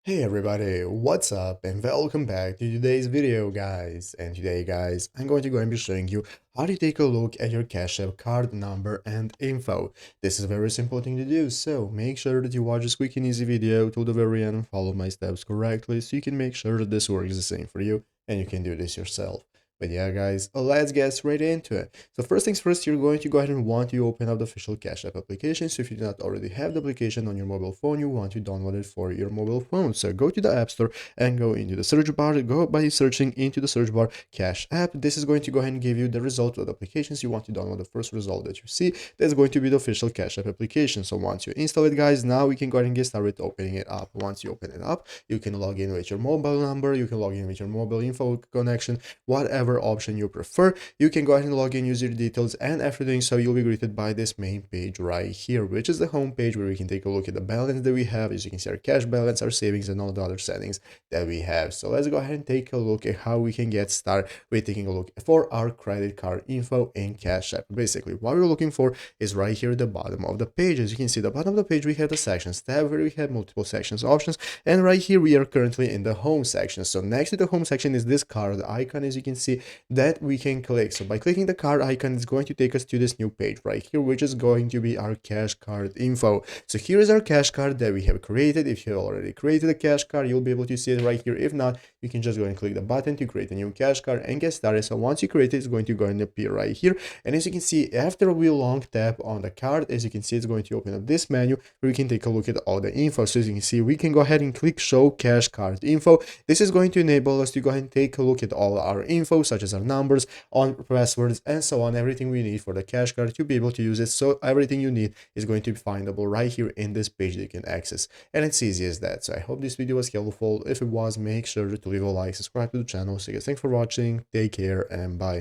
Hey everybody, what's up and welcome back to today's video guys. And today guys, I'm going to go and be showing you how to take a look at your Cash App card number and info. This is a very simple thing to do, so make sure that you watch this quick and easy video till the very end and follow my steps correctly so you can make sure that this works the same for you and you can do this yourself. But yeah guys, let's get straight into it. So first things first, you're going to go ahead and want to open up the official Cash App application. So if you do not already have the application on your mobile phone, you want to download it for your mobile phone. So go to the App Store and go into the search bar. Go by searching into the search bar Cash App. This is going to go ahead and give you the result of the applications you want to download. The first result that you see, that's going to be the official Cash App application. So once you install it guys, now we can go ahead and get started opening it up. Once you open it up, you can log in with your mobile number, you can log in with your mobile info connection, whatever option you prefer. You can go ahead and log in, use your details, and after doing so, you'll be greeted by this main page right here, which is the home page where we can take a look at the balance that we have. As you can see, our cash balance, our savings, and all the other settings that we have. So let's go ahead and take a look at how we can get started with taking a look for our credit card info in Cash App. Basically, what we're looking for is right here at the bottom of the page. As you can see, at the bottom of the page, we have the sections tab where we have multiple sections options, and right here we are currently in the home section. So next to the home section is this card icon, as you can see, that we can click. So by clicking the card icon, it's going to take us to this new page right here, which is going to be our cash card info. So here is our cash card that we have created. If you already created a cash card, you'll be able to see it right here. If not, you can just go and click the button to create a new cash card and get started. So once you create it, it's going to go and appear right here. And as you can see, after we long tap on the card, as you can see, it's going to open up this menu where we can take a look at all the info. So as you can see, we can go ahead and click show cash card info. This is going to enable us to go ahead and take a look at all our info, such as our numbers, on passwords, and so on, everything we need for the cash card to be able to use it. So everything you need is going to be findable right here in this page that you can access, and it's easy as that. So I hope this video was helpful. If it was, make sure to leave a like, subscribe to the channel. So guys, thanks for watching, take care, and bye.